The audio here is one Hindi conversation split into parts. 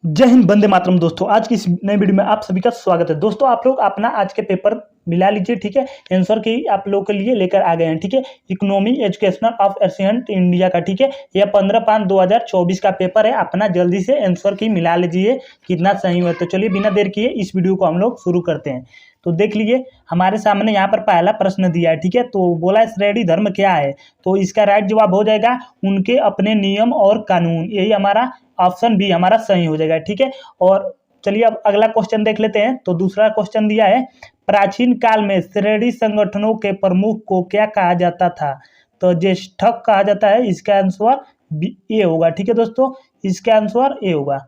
जय हिंद, वंदे मातरम। दोस्तों, आज की इस नए वीडियो में आप सभी का स्वागत है। दोस्तों, आप लोग अपना आज के पेपर मिला लीजिए, ठीक है। आंसर की आप लोगों के लिए लेकर आ गए हैं, ठीक है। Economy educational of ancient India का, ठीक है। यह 15/5/2024 का पेपर है। अपना जल्दी से आंसर की मिला लीजिए, कितना सही हुआ। तो चलिए बिना देर किए इस वीडियो को हम लोग शुरू करते हैं। तो देख लीजिए, हमारे सामने यहाँ पर पहला प्रश्न दिया है, ठीक है। तो बोला है श्रेणी धर्म क्या है, तो इसका राइट जवाब हो जाएगा उनके अपने नियम और कानून। यही हमारा ऑप्शन बी हमारा सही हो जाएगा, ठीक है। और चलिए अब अगला क्वेश्चन देख लेते हैं। तो दूसरा क्वेश्चन दिया है, प्राचीन काल में श्रेणी संगठनों के प्रमुख को क्या कहा जाता था, तो ज्येष्ठक कहा जाता है। इसका आंसर ए होगा, ठीक है दोस्तों। इसका आंसर ए होगा।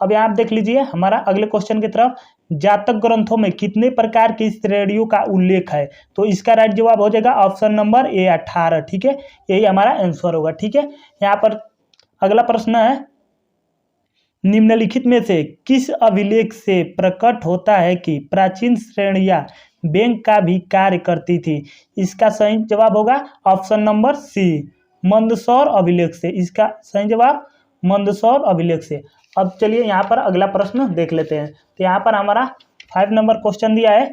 अब यहाँ आप देख लीजिए हमारा अगले क्वेश्चन की तरफ, जातक ग्रंथों में कितने प्रकार की श्रेणियों का उल्लेख है, तो इसका राइट जवाब हो जाएगा ऑप्शन नंबर ए 18, ठीक है। यही हमारा आंसर होगा, ठीक है। यहाँ पर अगला प्रश्न है, निम्नलिखित में से किस अभिलेख से प्रकट होता है कि प्राचीन श्रेणियां बैंक का भी कार्य करती थी। इसका सही जवाब होगा ऑप्शन नंबर सी, मंदसौर अभिलेख से। इसका सही जवाब मंदसौर अभिलेख से। अब चलिए यहाँ पर अगला प्रश्न देख लेते हैं। तो यहाँ पर हमारा 5 नंबर क्वेश्चन दिया है,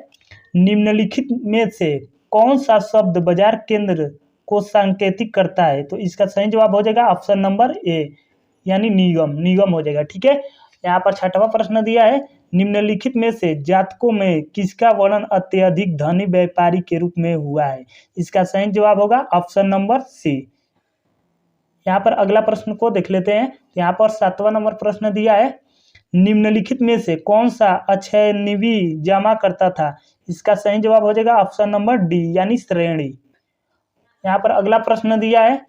निम्नलिखित में से कौन सा शब्द बाजार केंद्र को सांकेतिक करता है, तो इसका सही जवाब हो जाएगा ऑप्शन नंबर ए, यानी निगम। निगम हो जाएगा, ठीक है। यहाँ पर 6वां प्रश्न दिया है, निम्नलिखित में से जातकों में किसका वर्णन अत्यधिक धनी व्यापारी के रूप में हुआ है। इसका सही जवाब होगा ऑप्शन नंबर सी। यहाँ पर अगला प्रश्न को देख लेते हैं। यहाँ पर 7वां नंबर प्रश्न दिया है, निम्नलिखित में से कौन सा अक्षयनिधि जमा करता था। इसका सही जवाब हो जाएगा ऑप्शन नंबर डी, यानी श्रेणी। यहाँ पर अगला प्रश्न दिया है,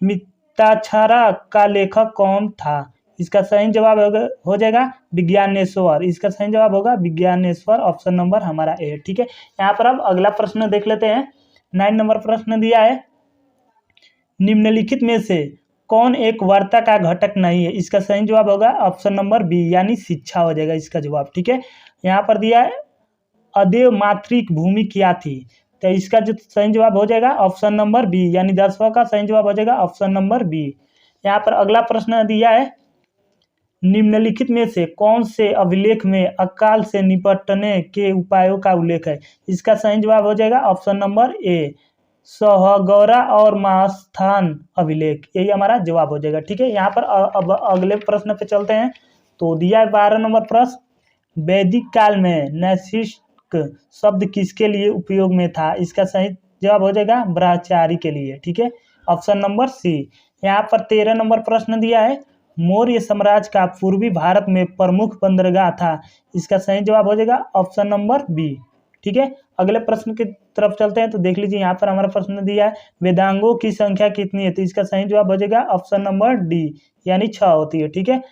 मिताक्षरा का लेखक कौन था। इसका सही जवाब हो जाएगा विज्ञानेश्वर। इसका सही जवाब होगा विज्ञानेश्वर, ऑप्शन नंबर हमारा ए, ठीक है। यहाँ पर अब अगला प्रश्न देख लेते हैं। 9 नंबर प्रश्न दिया है, निम्नलिखित में से कौन एक वार्ता का घटक नहीं है। इसका सही जवाब होगा ऑप्शन नंबर बी, यानी शिक्षा हो जाएगा इसका जवाब, ठीक है। यहाँ पर दिया है, अदेव मातृक भूमि क्या थी, तो इसका जो सही जवाब हो जाएगा ऑप्शन नंबर बी, यानी 10वां का सही जवाब हो जाएगा ऑप्शन नंबर बी। यहाँ पर अगला प्रश्न दिया है, निम्नलिखित में से कौन से अभिलेख में अकाल से निपटने के उपायों का उल्लेख है। इसका सही जवाब हो जाएगा ऑप्शन नंबर ए, सहगौरा और महास्थान अभिलेख। यही हमारा जवाब हो जाएगा, ठीक है। यहाँ पर अब अगले प्रश्न पे चलते हैं। तो दिया है 12 नंबर प्रश्न, वैदिक काल में नैशिक शब्द किसके लिए उपयोग में था। इसका सही जवाब हो जाएगा ब्रह्मचारी के लिए, ठीक है। Option number C. यहाँ पर 13 नंबर प्रश्न दिया है, मौर्य साम्राज्य का पूर्वी भारत में प्रमुख बंदरगाह था। इसका सही जवाब हो जाएगा ऑप्शन नंबर बी, ठीक है। अगले प्रश्न की तरफ चलते हैं। तो देख लीजिए यहाँ पर हमारा प्रश्न दिया है, वेदांगों की संख्या कितनी है, तो इसका सही जवाब हो जाएगा ऑप्शन नंबर डी, यानी 6 होती है, ठीक है।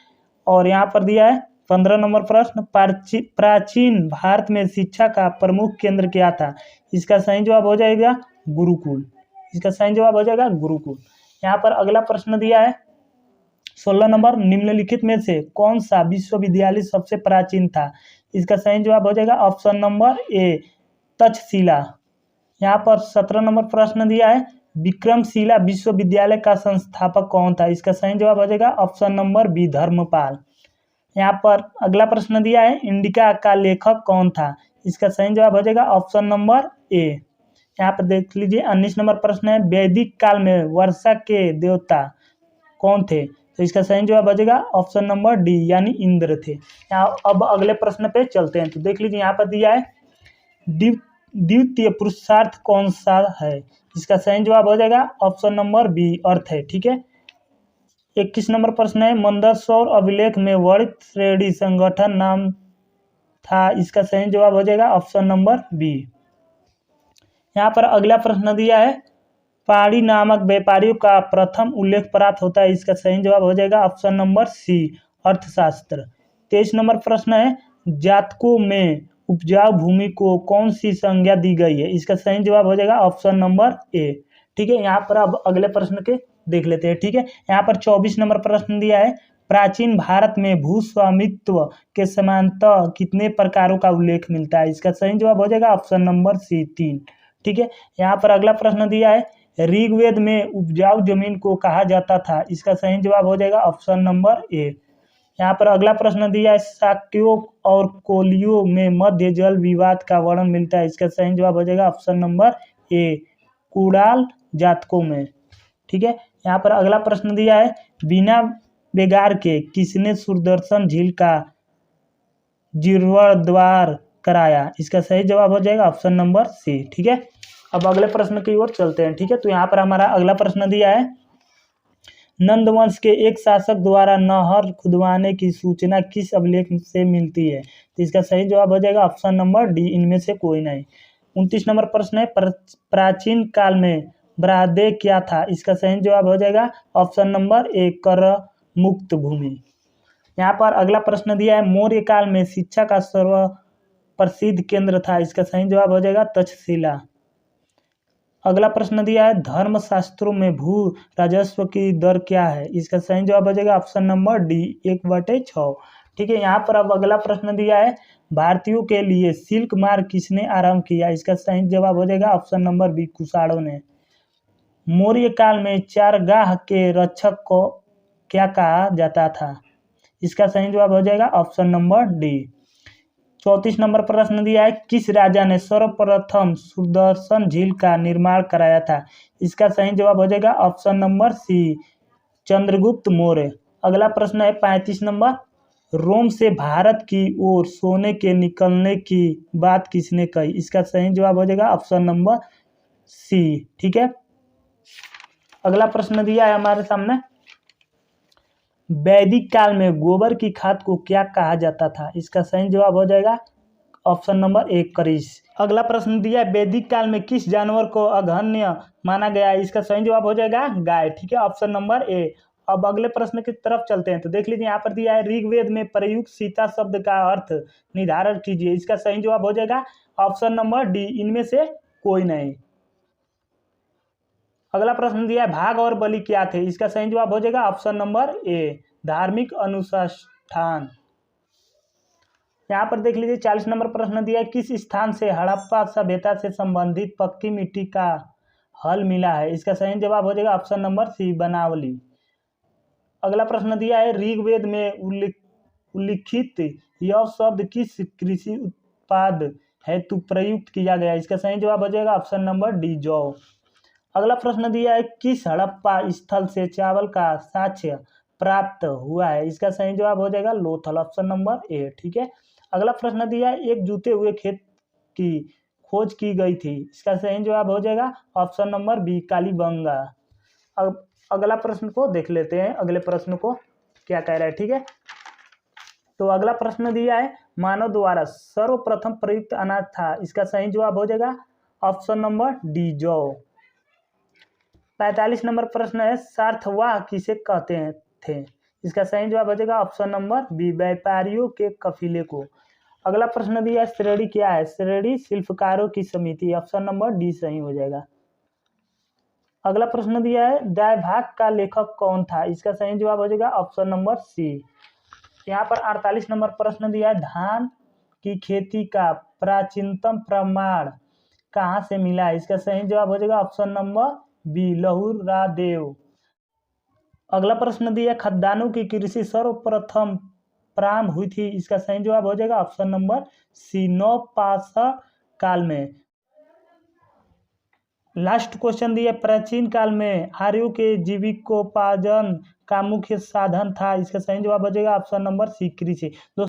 और यहाँ पर दिया है 15 नंबर प्रश्न, प्राचीन भारत में शिक्षा का प्रमुख केंद्र क्या था। इसका सही जवाब हो जाएगा गुरुकुल। इसका सही जवाब हो जाएगा गुरुकुल। यहाँ पर अगला प्रश्न दिया है 16 नंबर, निम्नलिखित में से कौन सा विश्वविद्यालय सबसे प्राचीन था। इसका सही जवाब हो जाएगा ऑप्शन नंबर ए, तक्षशिला। यहाँ पर 17 नंबर प्रश्न दिया है, विक्रमशिला विश्वविद्यालय का संस्थापक कौन था। इसका सही जवाब हो जाएगा ऑप्शन नंबर बी, धर्मपाल। यहाँ पर अगला प्रश्न दिया है, इंडिका का लेखक कौन था। इसका सही जवाब हो जाएगा ऑप्शन नंबर ए। यहाँ पर देख लीजिए 19 नंबर प्रश्न है, वैदिक काल में वर्षा के देवता कौन थे, तो इसका सही जवाब आ जाएगा ऑप्शन नंबर डी, यानी इंद्र थे। यहाँ अब अगले प्रश्न पे चलते हैं। तो देख लीजिए यहाँ पर दिया है, द्वितीय पुरुषार्थ कौन सा है। इसका सही जवाब हो जाएगा ऑप्शन नंबर बी, अर्थ है, ठीक है। 21 नंबर प्रश्न है, मंदसौर अभिलेख में वर्णित श्रेणी संगठन नाम था। इसका सही जवाब हो जाएगा ऑप्शन नंबर बी। यहाँ पर अगला प्रश्न दिया है, पाड़ी नामक व्यापारियों का प्रथम उल्लेख प्राप्त होता है। इसका सही जवाब हो जाएगा ऑप्शन नंबर सी, अर्थशास्त्र। 23 नंबर प्रश्न है, जातकों में उपजाऊ भूमि को कौन सी संज्ञा दी गई है। इसका सही जवाब हो जाएगा ऑप्शन नंबर ए, ठीक है। यहाँ पर अब अगले प्रश्न के देख लेते हैं, ठीक है। यहाँ पर 24 नंबर प्रश्न दिया है, प्राचीन भारत में भूस्वामित्व के समानतः कितने प्रकारों का उल्लेख मिलता है। इसका सही जवाब हो जाएगा ऑप्शन नंबर सी, 3, ठीक है। यहाँ पर अगला प्रश्न दिया है, ऋग्वेद में उपजाऊ जमीन को कहा जाता था। इसका सही जवाब हो जाएगा ऑप्शन नंबर ए, यहाँ पर अगला प्रश्न दिया है, शाक्यों और कोलियों में मध्य जल विवाद का वर्णन मिलता है। इसका सही जवाब हो जाएगा ऑप्शन नंबर ए, कुड़ाल जातकों में। ठीक है, यहाँ पर अगला प्रश्न दिया है, बिना बेगार के किसने सुदर्शन झील का जीर्णोद्धार कराया। इसका सही जवाब हो जाएगा ऑप्शन नंबर सी। ठीक है, अब अगले प्रश्न की ओर चलते हैं। ठीक है, तो यहाँ पर हमारा अगला प्रश्न दिया है, नंद वंश के एक शासक द्वारा नहर खुदवाने की सूचना किस अभिलेख से मिलती है। तो इसका सही जवाब हो जाएगा ऑप्शन नंबर डी, इनमें से कोई नहीं। 29 नंबर प्रश्न है, प्राचीन काल में ब्राह्मण्य क्या था। इसका सही जवाब हो जाएगा ऑप्शन नंबर ए, कर मुक्त भूमि। यहाँ पर अगला प्रश्न दिया है, मौर्य काल में शिक्षा का सर्व प्रसिद्ध केंद्र था। इसका सही जवाब हो जाएगा तक्षशिला। अगला प्रश्न दिया है, धर्मशास्त्रों में भू राजस्व की दर क्या है। इसका सही जवाब हो जाएगा ऑप्शन नंबर डी, 1/6। ठीक है, यहाँ पर अब अगला प्रश्न दिया है, भारतीयों के लिए सिल्क मार्ग किसने आरंभ किया। इसका सही जवाब हो जाएगा ऑप्शन नंबर बी, कुषाणों ने। मौर्य काल में चारगाह के रक्षक को क्या कहा जाता था। इसका सही जवाब हो जाएगा ऑप्शन नंबर डी। 34 नंबर प्रश्न दिया है, किस राजा ने सर्वप्रथम सुदर्शन झील का निर्माण कराया था। इसका सही जवाब हो जाएगा option number C, Chandragupta Maurya. अगला प्रश्न है 35 नंबर, रोम से भारत की ओर सोने के निकलने की बात किसने कही। इसका सही जवाब हो जाएगा ऑप्शन नंबर सी। ठीक है, अगला प्रश्न दिया है हमारे सामने, वैदिक काल में गोबर की खाद को क्या कहा जाता था। इसका सही जवाब हो जाएगा ऑप्शन नंबर ए, करिस। अगला प्रश्न दिया है, वैदिक काल में किस जानवर को अग्रगण्य माना गया है। इसका सही जवाब हो जाएगा गाय। ठीक है, ऑप्शन नंबर ए। अब अगले प्रश्न की तरफ चलते हैं, तो देख लीजिए यहाँ पर दिया है, ऋग्वेद में प्रयुक्त सीता शब्द का अर्थ निर्धारण कीजिए। इसका सही जवाब हो जाएगा ऑप्शन नंबर डी, इनमें से कोई नहीं। अगला प्रश्न दिया है, भाग और बलि क्या थे। इसका सही जवाब हो जाएगा ऑप्शन नंबर ए, धार्मिक अनुष्ठान। यहाँ पर देख लीजिए 40 नंबर प्रश्न दिया है, किस स्थान से हड़प्पा सभ्यता से संबंधित पक्की मिट्टी का हल मिला है। इसका सही जवाब हो जाएगा ऑप्शन नंबर सी, बनावली। अगला प्रश्न दिया है, ऋग्वेद में उल्लिखित यह शब्द किस कृषि उत्पाद हेतु प्रयुक्त किया गया। इसका सही जवाब हो जाएगा ऑप्शन नंबर डी, जौ। अगला प्रश्न दिया है, किस हड़प्पा स्थल से चावल का साक्ष्य प्राप्त हुआ है। इसका सही जवाब हो जाएगा लोथल, ऑप्शन नंबर ए। ठीक है, अगला प्रश्न दिया है, एक जूते हुए खेत की खोज की गई थी। इसका सही जवाब हो जाएगा ऑप्शन नंबर बी, कालीबंगा। अब अगला प्रश्न को देख लेते हैं, अगले प्रश्न को क्या कह रहा है। ठीक है, तो अगला प्रश्न दिया है, मानव द्वारा सर्वप्रथम प्रयुक्त अनाज था। इसका सही जवाब हो जाएगा ऑप्शन नंबर डी, जौ। 45 नंबर प्रश्न है, सार्थवाह किसे कहते हैं थे। इसका सही जवाब हो जाएगा ऑप्शन नंबर बी, व्यापारियों के कफीले को। अगला प्रश्न दिया है, श्रेणी क्या है। श्रेणी शिल्पकारों की समिति, ऑप्शन नंबर डी सही हो जाएगा। अगला प्रश्न दिया है, दैवभाग का लेखक कौन था। इसका सही जवाब हो जाएगा ऑप्शन नंबर सी। यहाँ पर 48 नंबर प्रश्न दिया है, धान की खेती का प्राचीनतम प्रमाण कहाँ से मिला है। इसका सही जवाब हो जाएगा ऑप्शन नंबर बी, लहुरादेव। अगला प्रश्न दिया, खद्दानों की कृषि सर्वप्रथम प्रारंभ हुई थी। इसका सही जवाब हो जाएगा ऑप्शन नंबर सी, नवपाषाण काल में। लास्ट क्वेश्चन दिया, प्राचीन काल में आर्यों के जीविकोपार्जन का मुख्य साधन था। इसका सही जवाब हो जाएगा ऑप्शन नंबर सी, कृषि।